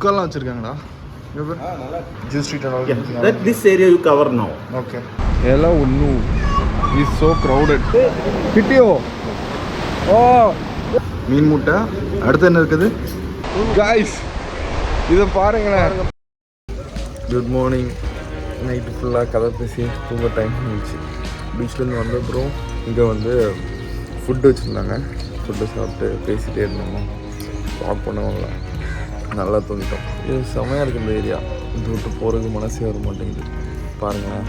புக்கெல்லாம் வச்சுருக்காங்களா? Juice street and all. That this area you cover now. Okay. Ella Unnu is so crowded. Kitio. Oh. மீன் முட்டை. அடுத்து என்ன இருக்குது? Guys, இதை பாருங்களேன். Good morning. நைட்டு ஃபுல்லாக கதை பேசி தூங்க டைம் இருந்துச்சு. பீச்லேருந்து வந்த அப்புறம் இங்கே வந்து ஃபுட்டு வச்சுருந்தாங்க. ஃபுட்டு சாப்பிட்டு பேசிகிட்டே இருந்தோம். வாக் பண்ணுவாங்களா, நல்லா தூங்கிட்டோம். இது செமையாக இருக்குது இந்த ஏரியா. இந்த விட்டு போகிறதுக்கு மனசே வர மாட்டேங்குது. பாருங்களேன்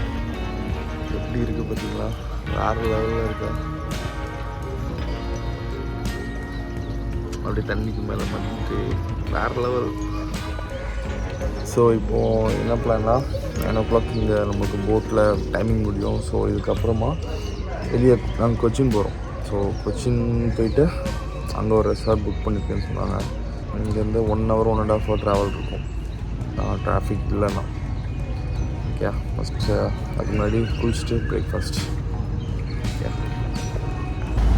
எப்படி இருக்குது பார்த்தீங்களா? வேறு லெவலில் இருக்கா. அப்படி தண்ணிக்கு மேலே மாட்டிக்கிட்டு வேறு லெவல். ஸோ இப்போது என்ன பிளான்னா 9 o'clock இங்கே நமக்கு போட்டில் டைமிங் முடியும். ஸோ இதுக்கப்புறமா வெளியே நாங்கள் கொச்சின் போகிறோம். ஸோ கொச்சின் போயிட்டு அங்கே ஒரு ரெசார்ட் புக் பண்ணியிருக்கேன்னு சொன்னாங்க. இங்கேருந்து 1 hour 1.5 hour ட்ராவல் இருக்கும் டிராஃபிக் இல்லைன்னா. ஓகே, ஃபஸ்ட்டு அதுக்கு முன்னாடி குளிச்சுட்டு பிரேக்ஃபாஸ்ட். ஓகே,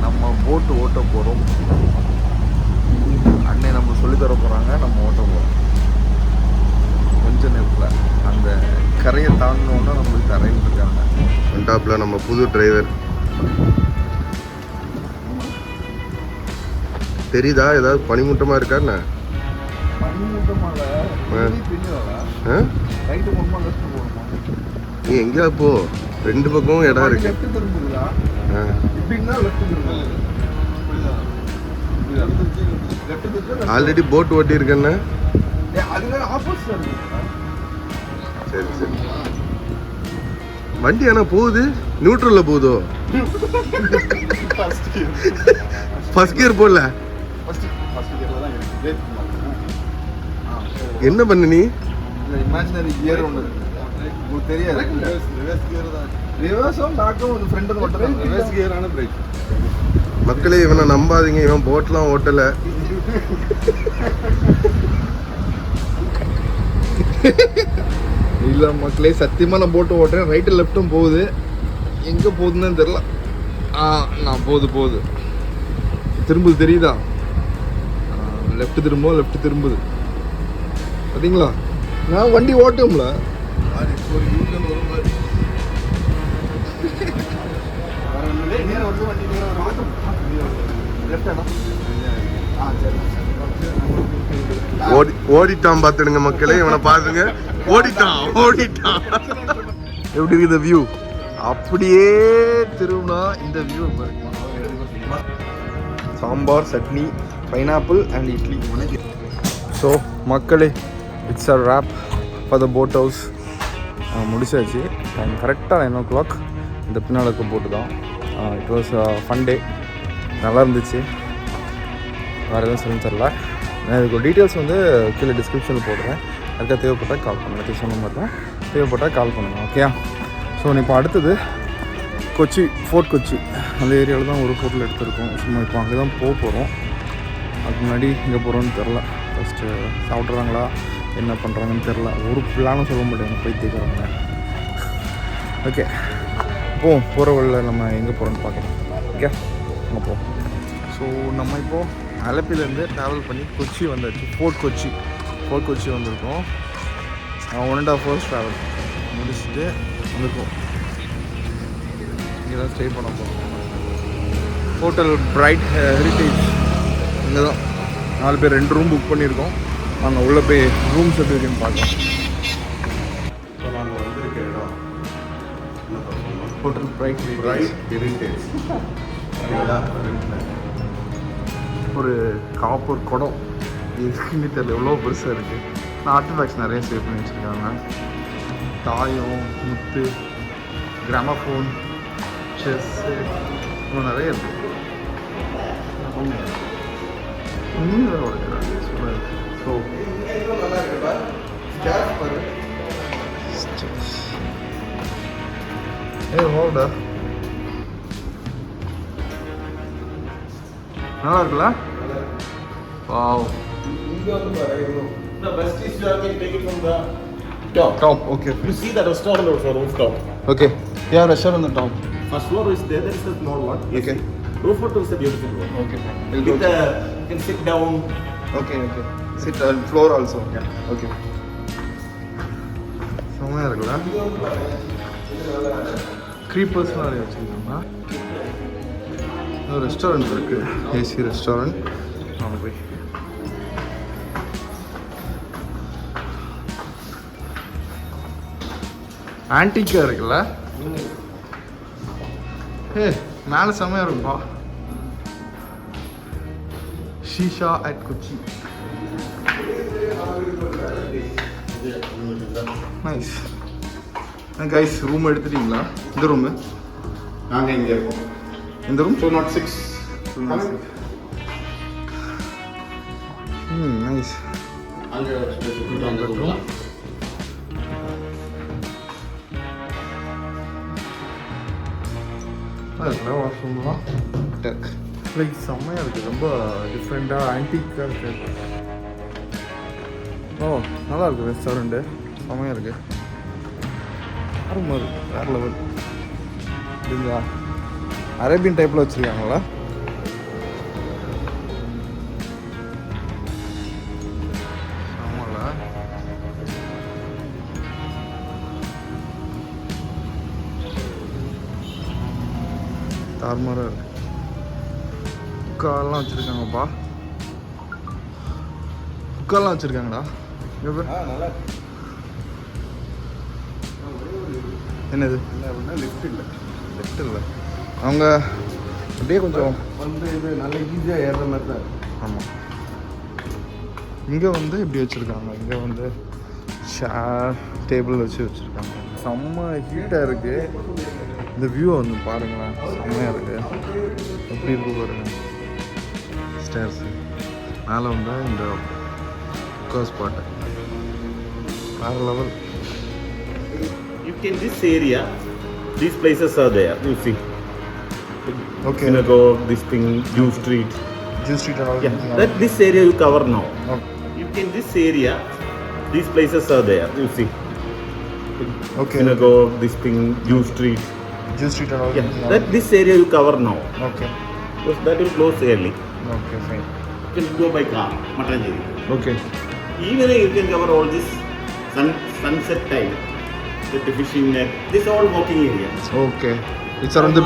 நம்ம போட்டு ஓட்ட போகிறோம். அண்ணே நம்ம சொல்லித்தர போகிறாங்க, நம்ம ஓட்ட போகிறோம். கொஞ்ச நேரத்தில் அந்த கரையை தாண்டினோன்னா நம்மளுக்கு தரையில் இருக்காங்க. ஒன்டாப்பில் நம்ம புது டிரைவர் தெரியுதா? ஏதாவது பனிமூட்டமாக இருக்காருண்ணா? நீ எங்கேயா போ, 2 பக்கமும் இடம் இருக்கு. ஆல்ரெடி போட் ஓட்டி இருக்கேன்னு. சரி சரி, வண்டி ஆனால் போகுது, நியூட்ரல்ல போகுதோ? ஃபர்ஸ்ட் கியர் போடல. என்ன பண்ண நீ? இமேஜினரி கியர் ஒன்று உங்களுக்கு தெரியாது. ரிவர்ஸும் பேக்கும் ஒரு ஃப்ரண்ட் ஓட்டுறது ரிவர்ஸ் கியரான பிரேக். மக்களே, இவனை நம்பாதீங்க, இவன் போட்லாம் ஓட்டலை. இல்லை மக்களே, சத்தியமாக நான் போட்டு ஓட்டுறேன். ரைட்டு லெஃப்ட்டும் போகுது, எங்கே போகுதுன்னு தெரில. நான் போகுது திரும்புது, தெரியுதா? லெஃப்ட் திரும்புது பார்த்தீங்களா? நான் வண்டி ஓட்டும்ல. ஓடிட்டான் பார்த்துடுங்க மக்களே, இவனை பாருங்க. ஓடிட்டான். எப்படி இருக்குது வியூ? அப்படியே திரும்பினா இந்த வியூ பாருங்க. Sambar, chutney, pineapple and idli. So மக்களே, it's a wrap for the boat house. முடிச்சாச்சு. டைம் கரெக்டாக 9 o'clock. இந்த பின்னால் இருக்க போட்டு தான். இட் வாஸ் ஃபன் டே, நல்லா இருந்துச்சு. வேறு எதுவும் சொல்லி தரல. நான் இதுக்கு டீட்டெயில்ஸ் வந்து கீழே டிஸ்கிரிப்ஷனில் போடுறேன். அதுக்காக தேவைப்பட்டால் கால் பண்ணுங்கள். சொன்ன மாதிரி தான், தேவைப்பட்டால் கால் பண்ணுங்கள். ஓகே. ஸோ இப்போ அடுத்தது கொச்சி, ஃபோர்ட் கொச்சி அந்த ஏரியாவில் தான் ஒரு ஹோட்டல் எடுத்துருக்கோம். சும்மா இப்போ அங்கே தான் போகிறோம். அதுக்கு முன்னாடி இங்கே போகிறோன்னு தெரில. ஃபஸ்ட்டு சாப்பிட்றாங்களா என்ன பண்ணுறாங்கன்னு தெரில. ஒரு பிளானும் சொல்ல முடியாது, போய் தேய்க்கிறாங்க. ஓகே, போகிற வழியில் நம்ம எங்கே போகிறோன்னு பார்க்கலாம். ஓகே, அங்கே போவோம். ஸோ நம்ம இப்போது அலப்பிலேருந்து ட்ராவல் பண்ணி கொச்சி வந்தாச்சு. ஃபோர்ட் கொச்சி வந்திருக்கோம். 1.5 hours ட்ராவல் முடிச்சுட்டு வந்திருக்கோம். இங்கே தான் ஸ்டே பண்ண போகிறோம். ஹோட்டல் பிரைட் ஹெரிட்டேஜ் இங்கே தான். 4 பேர் 2 ரூம் புக் பண்ணியிருக்கோம். நாங்கள் உள்ளே போய் ரூம்ஸ் எப்படி இருக்குன்னு பார்க்கலாம். இப்போ நாங்கள் வந்திருக்க இடம் ஹோட்டல் பிரைட் ஹெரிட்டேஜ். ஒரு காப்பர் குடம் எதுக்குன்னு தெரியல, எவ்வளோ பெருசாக இருக்குது. ஆர்டிஃபேக்ட்ஸ் நிறைய சேவ் பண்ணி வச்சுருக்காங்க. தாயம், முத்து, கிராமஃபோன், செஸ்ஸு, இன்னும் நிறைய இருக்குது. ஸோ ஹோல்டா நல்லா இருக்குல்ல? Wow. The best is you can take it from the top. Okay. You see the restaurant also rooftop. Okay. Yeah, restaurant on the top. First floor is there. There is a small one. Okay. Rooftop is a beautiful one. Okay. You can sit down. Okay. Sit and floor also okay. செம்மையாக இருக்குல்ல, க்ரீப்பர்ஸ்லாம் நிறைய வச்சுருக்காங்க. ஒரு restaurant இருக்குது, AC restaurant. நாங்கள் போய் ஆன்டிக்காக இருக்குல்ல, மேலே செம்மையாக இருக்கும்பா. Sheesha at Kochi, nice. Guys room எடுத்துட்டீங்களா? இந்த ரூமு நாங்கள் இங்கே இருக்கோம். இந்த ரூம் 206. நைஸ். அங்கே ரூம் வாஷ்ரூம்லாம் டெக் லைக் செம்மையாக இருக்குது, ரொம்ப டிஃப்ரெண்ட்டாக ஆன்டிக்காக இருக்குது. ஓ நல்லா இருக்குது ரெஸ்டாரண்ட்டு, செம்மையாக இருக்குது. ரூம் வேறு லெவல் இல்லைங்களா? அரேபியன் டைப்பில் வச்சுருக்காங்களா? ஆமாம்ல, தார்மாராக இருக்கு. குக்காலாம் வச்சுருக்காங்கப்பா, குக்காலாம் வச்சுருக்காங்கடா. நல்லா என்னது லிஃப்ட் இல்லை, லெஃப்ட் இல்லை, அவங்க அப்படியே கொஞ்சம் வந்து இது நல்ல ஈஸியாக ஏறுற மாதிரி தான். ஆமாம். இங்கே வந்து இப்படி வச்சுருக்காங்க, இங்கே வந்து சேர் டேபிள் வச்சுருக்காங்க. செம்ம ஹீட்டாக இருக்குது. இந்த வியூவை வந்து பாருங்களேன், செம்மையாக இருக்குது. எப்படி இருக்கு பாருங்கள். ஸ்டேர்ஸு மேலே வந்து இந்த குக்கா ஸ்பாட்டு வேறு level. You can this area, these places are there. You see, okay. synagogue, this thing, Jew Street. Juice street Yeah, that this area you cover now. Okay. You can this area, these places are there. You see, okay. synagogue, this thing, Jew Street. Juice street Yeah, that this area you cover now. Okay. Because that will close early. Okay fine. You can go by car, Matanjeri. Okay. Evening you can cover all this sunset time. With the fishing net, this all walking area. Okay. It's around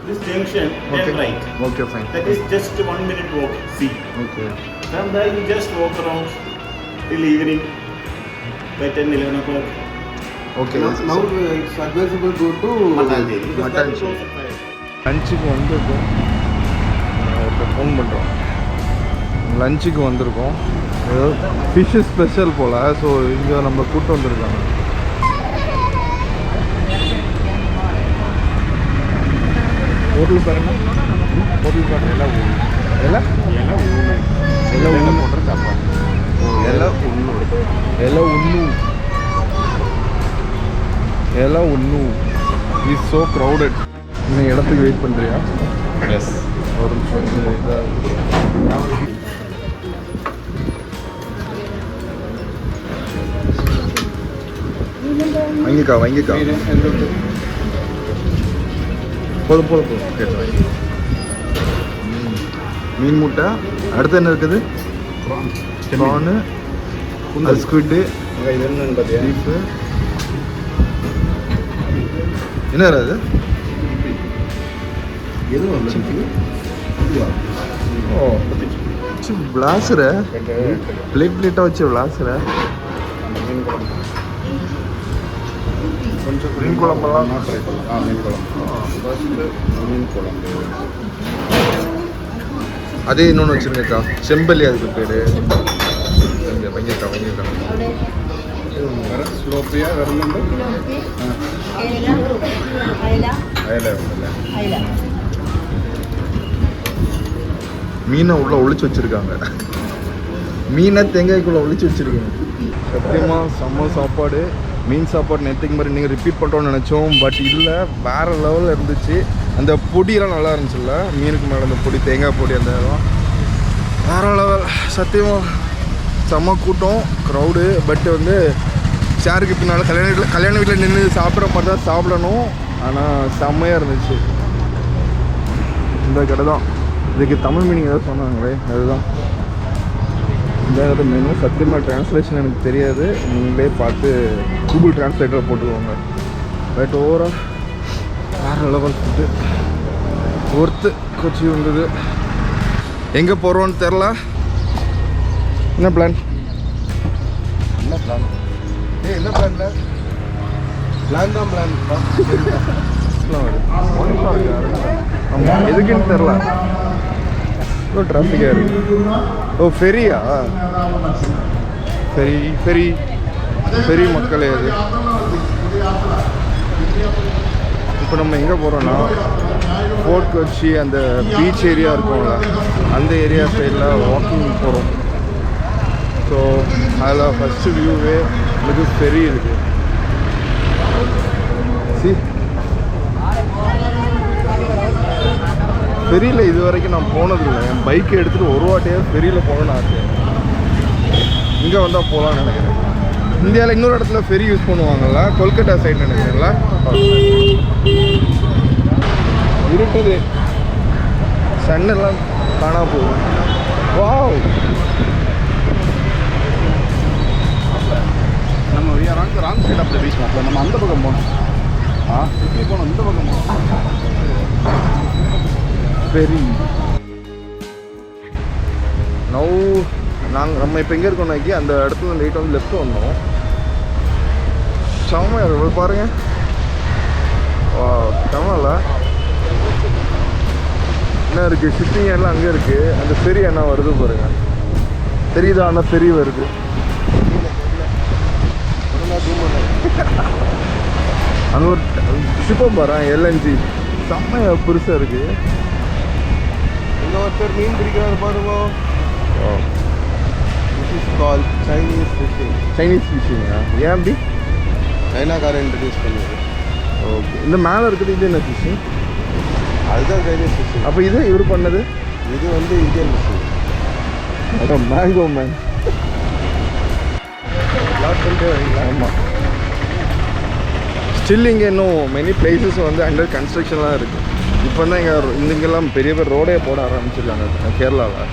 This junction, Okay. turn right. Okay fine. That is just 1 minute walk. See, okay. from there you just walk around till evening by 10-11 o'clock. Okay. Now it's advisable go to Matanjeri. Because that Matanjeri. is close at 5. லஞ்சுக்கு வந்திருக்கோம், ஒருத்தர் phone பண்ணுறோம். லஞ்சுக்கு வந்திருக்கோம், ஏதோ fish special போல். So இங்கே நம்ம கூப்பிட்டு வந்திருக்காங்க. ஹோட்டல் பாருங்க, ஹோட்டல் பாருங்க, எல்லாம் எல்லாம் எல்லாம் உண்ணு போடுற சாப்பாடு, எல்லாம் உண்ணு, எல்லாம் உண்ணு, எல்லாம் உண்ணு. Is so crowded. இன்னும் இடத்துக்கு வெயிட் பண்ணுறியா? Yes. ஒரு நிமிஷம். வாங்கிக்கா வாங்கிக்கா, போதும் போதும் போதும். கேட்டு மீன் முட்டை. அடுத்து என்ன இருக்குது? ப்ரானு, ஸ்குவிட்டு, இது என்னன்னு பார்த்தியா? பீஃபு. என்ன அது? ஓ விளாசுற பிளேட் பிளேட்டாக வச்சு விளாசுற. கொஞ்சம் மீன் குழம்பெல்லாம் ட்ரை பண்ணலாம். மீன் குழம்பு, மீன் குழம்பு. அதே இன்னொன்று வச்சுருங்கக்கா, செம்பல்லி அதுக்கு பேர். வாங்கிக்கா வாங்கிக்கா. வேறு ஸ்லோப்பியா வேறு நம்பர் அயலை உண்டല്ലേ? மீனை உள்ளே ஒளிச்சு வச்சுருக்காங்க, மீனை தேங்காய்க்குள்ளே ஒளிச்சு வச்சுருக்காங்க. சத்தியமாக செம்ம சாப்பாடு. மீன் சாப்பாடு நேற்றுக்கு மாதிரி நீங்கள் ரிப்பீட் பண்ணுறோன்னு நினச்சோம், பட் இல்லை, வேறு லெவலில் இருந்துச்சு. அந்த பொடியெல்லாம் நல்லா இருந்துச்சுல்ல, மீனுக்கு மேலே அந்த பொடி, தேங்காய் பொடி, அந்த இதெல்லாம் வேறு லெவல். சத்தியமாக செம்ம கூட்டம், க்ரௌடு. பட் வந்து சேருக்கு பின்னால் கல்யாண வீட்டில் நின்று சாப்பிட்ற மாதிரி தான் சாப்பிடணும். ஆனால் செம்மையாக இருந்துச்சு. இந்த கடை தான். இதுக்கு தமிழ் மீனிங் ஏதாவது சொன்னாங்களே, அதுதான் இந்த மெனு சத்தியமாக ட்ரான்ஸ்லேஷன் எனக்கு தெரியாது, நீங்களே பார்த்து கூகுள் ட்ரான்ஸ்லேட்டர் போட்டுக்கோங்க. பட் ஓவரால் வேறு லெவல் ஃபுட்டு ஒர்த்து. கொச்சி வந்தது. எங்கே போகிறோன்னு தெரில. என்ன பிளான்? என்ன பிளான்? என்ன பிளான்ல? பிளான் தான் பிளான். ஆமாம், எதுக்குன்னு தெரில. இவ்வளோ டிராஃபிக்காக இருக்கு. ஓ ஃபெரியா? ஃபெரி மக்களே அது. இப்போ நம்ம எங்கே போகிறோன்னா ஃபோர்ட் கொச்சி அந்த பீச் ஏரியா இருக்கும்ல, அந்த ஏரியா சைடில் வாக்கிங் போகிறோம். ஸோ அதில் ஃபஸ்ட்டு வியூவே இது ஃபெரி இருக்குது. ஃபெரியில் இது வரைக்கும் நான் போனதில்லை. என் பைக்கை எடுத்துகிட்டு ஒரு வாட்டியாக ஃபெரியில் போகணுன்னு ஆசை. இங்கே வந்தால் போகலான்னு நினைக்கிறேன். இந்தியாவில் இன்னொரு இடத்துல ஃபெரி யூஸ் பண்ணுவாங்கல்ல, கொல்கட்டா சைடு நினைக்கிறேன்ல. இருட்டுது, சன்னெல்லாம் காணா போகும். வாவ், நம்ம wrong side of the beach மாப்பிள்ள. நம்ம அந்த பக்கம் போகணும். இப்படி போகணும், இந்த பக்கம் போகணும். ஃபெரி நம்ம இப்போ எங்கே இருக்கோம் நாக்கி அந்த இடத்துல லைட் வந்து லெஃப்ட் வந்தோம். செம்மையாக இருக்கு பாருங்க. செம்மல என்ன இருக்குது, ஷிப்பிங் எல்லாம் அங்கே இருக்குது. அந்த ஃபெரி என்ன வருது பாருங்க, தெரியுதா? ஆனால் ஃபெரி வருது. அங்கே ஒரு ஷிப்பை பாரு, LNG செம்மையாக பெருசாக இருக்குது. இங்கே ஒருத்தர் மீன் பிடிக்கிறாரு பாருங்க. This is call Chinese fishing. Chinese ஃபிஷிங்கா? ஏன் அப்படி? சைனாக்காரன் இன்ட்ரடியூஸ் பண்ணுது. ஓகே, இந்த மேலே இருக்குது இது என்ன ஃபிஷிங்? அதுதான் சைனீஸ் ஃபிஷிங். அப்போ இது இவர் பண்ணது? இது வந்து இந்தியன் ஃபிஷிங். அதான் மேங்கோ மேன். ஆமாம், ஸ்டில் இங்கே இன்னும் மெனி பிளேசஸ் வந்து அண்டர் கன்ஸ்ட்ரக்ஷன்லாம் இருக்குது. இப்போ தான் இங்கெல்லாம் பெரிய பேர் ரோடே போட ஆரம்பிச்சிருக்காங்க கேரளாவில்.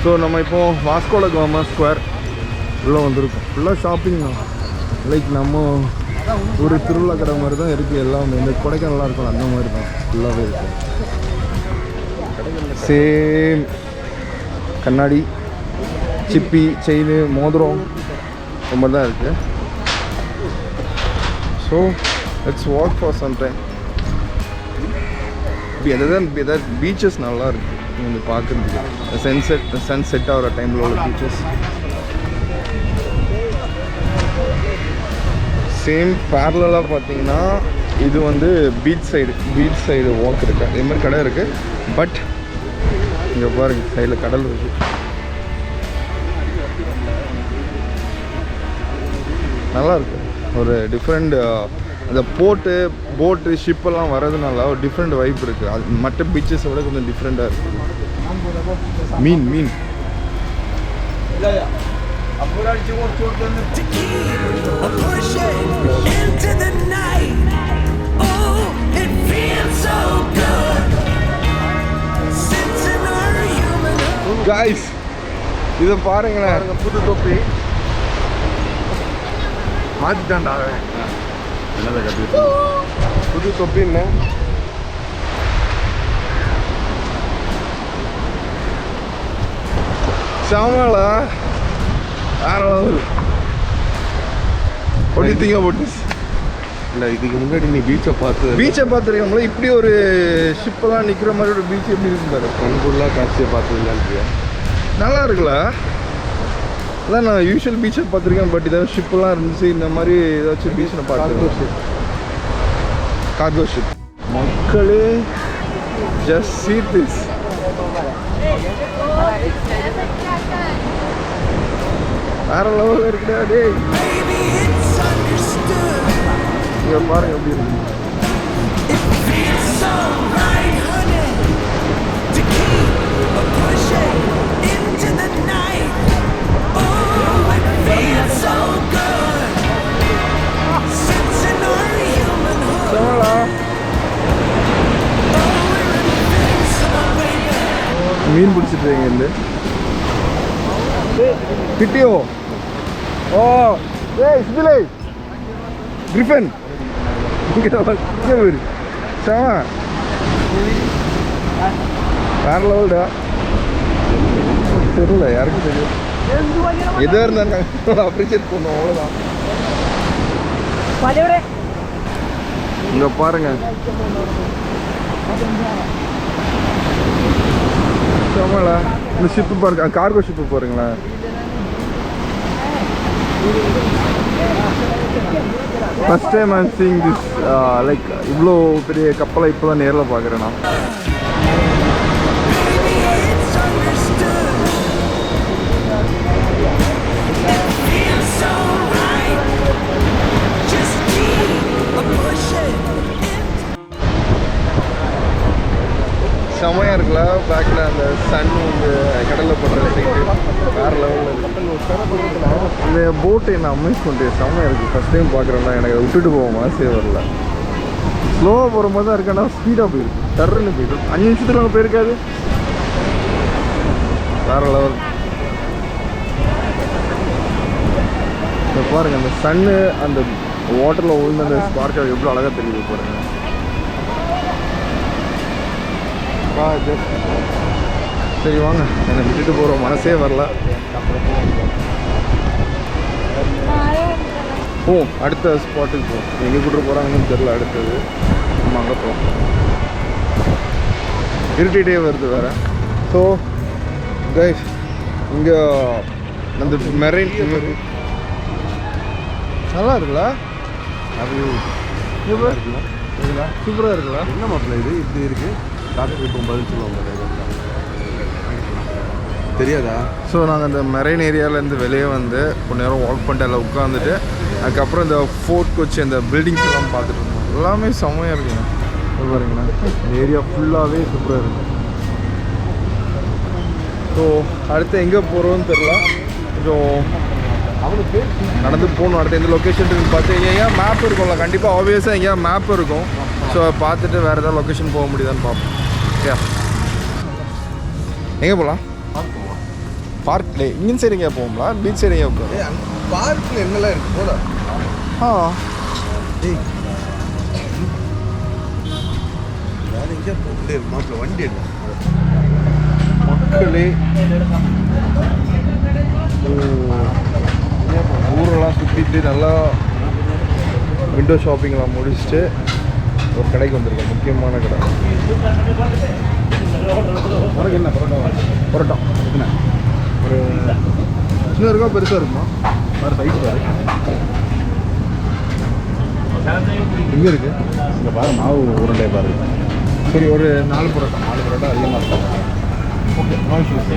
ஸோ நம்ம இப்போது வாஸ்கோட காமா ஸ்கொயர் உள்ளே வந்திருக்கோம். ஃபுல்லாக ஷாப்பிங் தான். லைக் நம்ம ஒரு திருவிழா கடை மாதிரி தான் இருக்குது எல்லாமே. இந்த கொடைக்கானலாம் இருக்கும் அந்த மாதிரி தான் ஃபுல்லாகவே இருக்கும். சேம் கண்ணாடி, சிப்பி, செயின், மோதிரம் ரொம்ப தான் இருக்குது. So let's walk for some time. எதாவது பீச்சஸ் நல்லா இருக்குது வந்து பார்க்குறதுக்கு. சன்செட் ஆகிற டைமில் உள்ள பீச்சஸ். சேம் பேரலாக பார்த்தீங்கன்னா இது வந்து பீச் சைடு வாக் இருக்குது. அதே மாதிரி கடை இருக்குது. பட் இங்கே பாருங்க, சைடில் கடல் இருக்குது. நல்லா இருக்கு. ஒரு டிஃப்ரெண்ட் அந்த போட்டு ஷிப்பெல்லாம் வரதுனால ஒரு டிஃப்ரெண்ட் வைப் இருக்குது. அது மற்ற பீச்சஸை விட கொஞ்சம் டிஃப்ரெண்ட்டாக இருக்குது. மீன் காய்ஸ், இதை பாருங்களேன். புது தொப்பி மாற்றிட்டான்டா. என்னதை கட்டி புது தொப்பின்னு சாமாளா வேற ஒடித்தீங்க போட்டு. இல்லை, இதுக்கு முன்னாடி நீ பீச்சை பார்த்துருக்கோம்ல, இப்படி ஒரு ஷிப்பெல்லாம் நிற்கிற மாதிரி ஒரு பீச் எப்படி இருக்கு பாரு. கண்குள்ளா காட்சியை பார்த்துருக்கேன். நல்லா இருக்குல்ல? அதான் நான் யூஷுவல் பீச்சை பார்த்துருக்கேன். பட் இதாவது ஷிப்பெல்லாம் இருந்துச்சு. இந்த மாதிரி ஏதாச்சும் பீச் நான் பார்த்துருக்கேன். Cargo ship. மக்களே, ஜஸ்ட் see this. வேற லெவலில் இருக்குடா டேய். இங்கே பாருங்க எப்படி இருக்கு. மீன் பிடிச்சிட்டு இருந்து കിട്ടിയോ? ഓ ഇതിലേ ഗ്രിഫൻ വരും ക്ഷമ வேற லெவல்டா தெரியல யாருக்கும் தெரியும் எதாக இருந்தாலும் அப்ரிஷியேட் பண்ணுவோம் அவ்வளோதான். இங்கே பாருங்க ஆமாங்களா இந்த ஷிப்பு பாருங்க கார்கோ ஷிப்பு பாருங்களேன். First time I'm seeing this like இவ்வளோ பெரிய கப்பலை இப்போ தான் நேரில் பார்க்குறேன் நான். செம்மையாக இருக்குல்ல பேக்கில் அந்த சன் வந்து கடலில் போடுற சைட்டு வேறு லெவலில் இருக்குது. இந்த போட்டு என்ன அமேஸ்மெண்ட் செம்மையாக இருக்குது. ஃபஸ்ட் டைம் பார்க்குறேன்னா எனக்கு அதை விட்டுட்டு போவோம் மனசே வரல. ஸ்லோவாக போகிற மாதிரி தான் இருக்கேன்னா ஸ்பீடாக போயிருக்கு டர்ன்னு போயிட்டு 5 நிமிஷத்துக்கு அங்கே போயிருக்காது. வேறு லெவல். இப்போ பாருங்கள் அந்த சன்னு அந்த வாட்டரில் விழுந்து அந்த ஸ்பார்க்காக எவ்வளோ அழகாக தெரியுது பாருங்கள். சரி வாங்க என்னை விட்டுட்டு போகிற மனசே வரல. அடுத்த ஸ்பாட்டுக்கு போவோம். எங்கே கூப்பிட்டு போகிறாங்கன்னு தெரில. அடுத்தது நம்ம அங்கே போவோம். இருட்டிகிட்டே வருது வேறு. ஸோ கைஸ் இங்கே அந்த மெரைன் நல்லா இருக்குல்ல? அது சூப்பராக இருக்குல்ல? என்ன மாப்பிள்ள இது இப்படி இருக்குது? டாக்டர் இப்போ பதில் சொல்லுவாங்க தெரியாதா? ஸோ நாங்கள் அந்த மெரைன் ஏரியாவிலேருந்து வெளியே வந்து கொஞ்ச நேரம் வாக் பண்ணிட்டு எல்லாம் உட்காந்துட்டு அதுக்கப்புறம் இந்த ஃபோர்ட் கொச்சி அந்த பில்டிங்ஸ் எல்லாம் பார்த்துட்டு இருந்தோம். எல்லாமே செம்மையாக இருக்குங்க. பாருங்களேன் இந்த ஏரியா ஃபுல்லாகவே சூப்பராக இருக்குது. ஸோ அடுத்து எங்கே போகிறோன்னு தெரில. கொஞ்சம் அவனுக்கு நடந்து போகணும். அடுத்து எந்த லொக்கேஷன் இருக்குன்னு பார்த்து எங்கேயா மேப் இருக்கும்ல கண்டிப்பாக ஆப்வியஸாக எங்கேயா மேப் இருக்கும். ஸோ பார்த்துட்டு வேறு ஏதாவது லொக்கேஷன் போக முடியுதான்னு பார்ப்போம். எங்கே போகலாம்? பார்க்கில் இங்கே சைடு எங்கேயா போகும்ங்களா? பீச் சைடு எங்கேயா போகும்? பார்க்கில் என்னெல்லாம் இருக்குது போதா? வேறு எங்கேயா போகல மாப்பிள்ள வண்டி எடுக்கும் மக்களே. ஊரெல்லாம் சுற்றிட்டு நல்லா விண்டோ ஷாப்பிங்லாம் முடிச்சுட்டு ஒரு கடைக்கு வந்திருக்கேன். முக்கியமான கடை. உனக்கு என்ன பரோட்டா என்ன ஒரு சின்ன இருக்கா பெருசாக இருக்குமா? வேறு சைஸ் பாரு. எங்கே இருக்குது? இங்கே பாரு மாவு உருண்டை பாரு. சரி ஒரு 4 பரோட்டா அதிகமாக இருக்கும். Okay no issues.